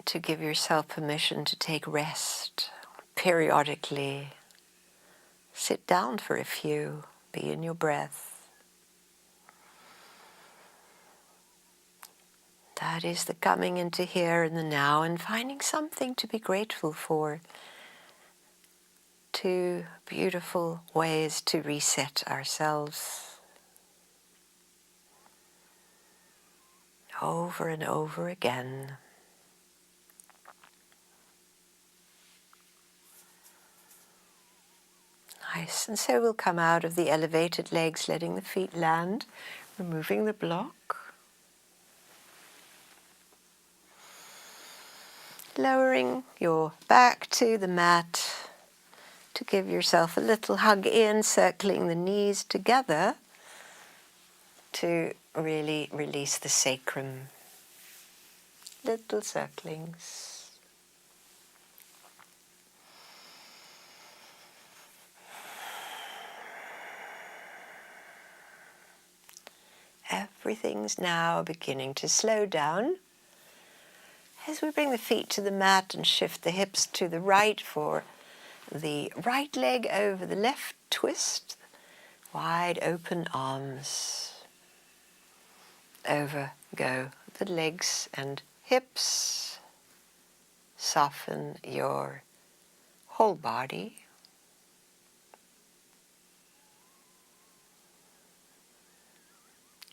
To give yourself permission to take rest periodically. Sit down for a few, be in your breath. That is the coming into here and the now and finding something to be grateful for. 2 beautiful ways to reset ourselves. Over and over again. Nice. And so we'll come out of the elevated legs, letting the feet land, removing the block. Lowering your back to the mat to give yourself a little hug in, circling the knees together to really release the sacrum. Little circlings. Everything's now beginning to slow down as we bring the feet to the mat and shift the hips to the right for the right leg over the left twist. Wide open arms. Over go the legs and hips. Soften your whole body.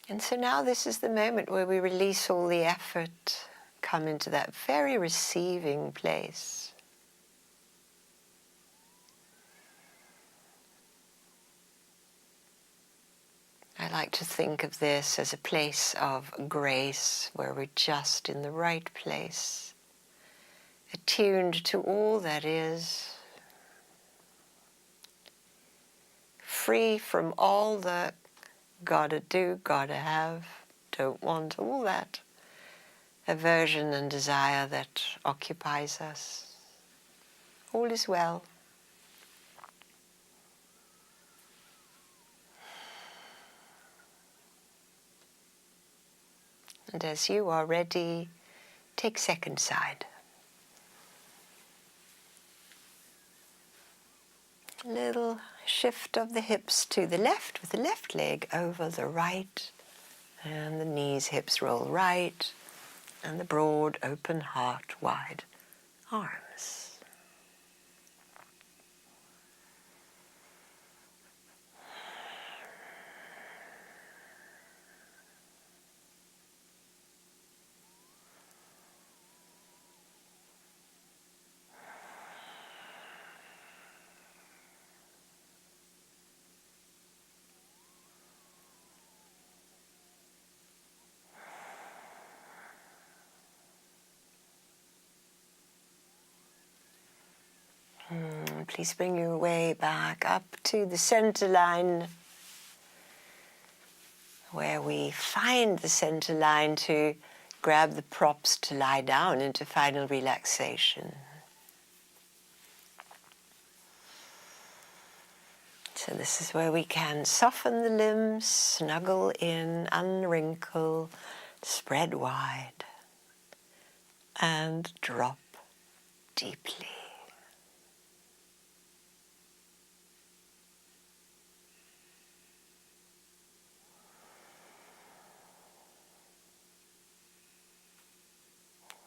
And so now this is the moment where we release all the effort, come into that very receiving place. I like to think of this as a place of grace, where we're just in the right place, attuned to all that is, free from all the gotta do, gotta have, don't want, all that aversion and desire that occupies us. All is well. And as you are ready, take second side. A little shift of the hips to the left with the left leg over the right, and the knees, hips roll right, and the broad, open heart, wide arms. Please bring your way back up to the center line, where we find the center line to grab the props to lie down into final relaxation. So this is where we can soften the limbs, snuggle in, unwrinkle, spread wide, and drop deeply.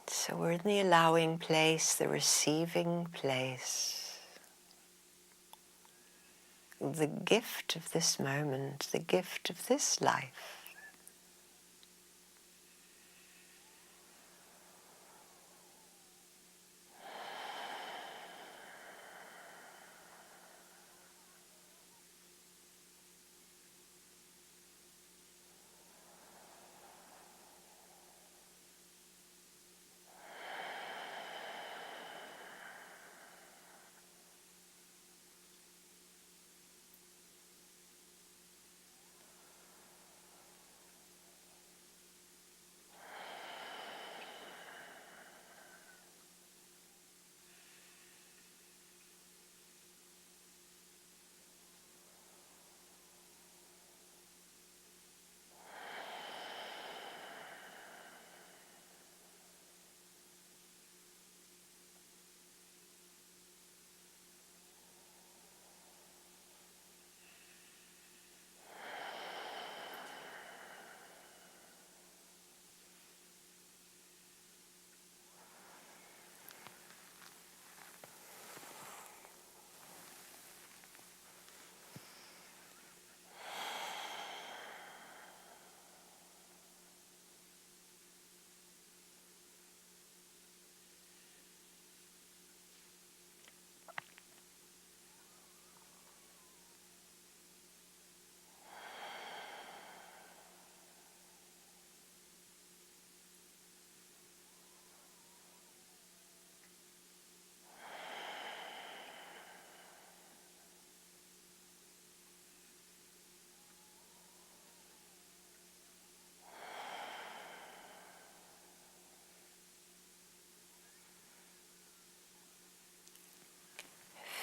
So we're in the allowing place, the receiving place. The gift of this moment, the gift of this life.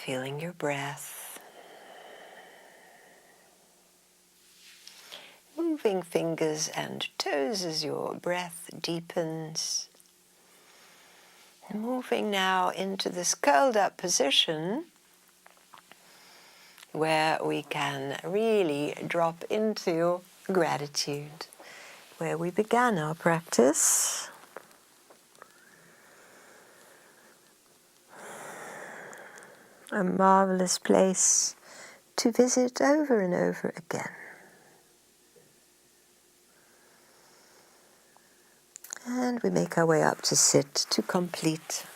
Feeling your breath. Moving fingers and toes as your breath deepens. Moving now into this curled up position where we can really drop into gratitude, where we began our practice. A marvelous place to visit over and over again. And we make our way up to sit to complete.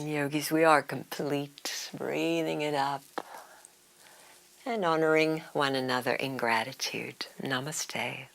Yogis, we are complete, breathing it up and honoring one another in gratitude. Namaste.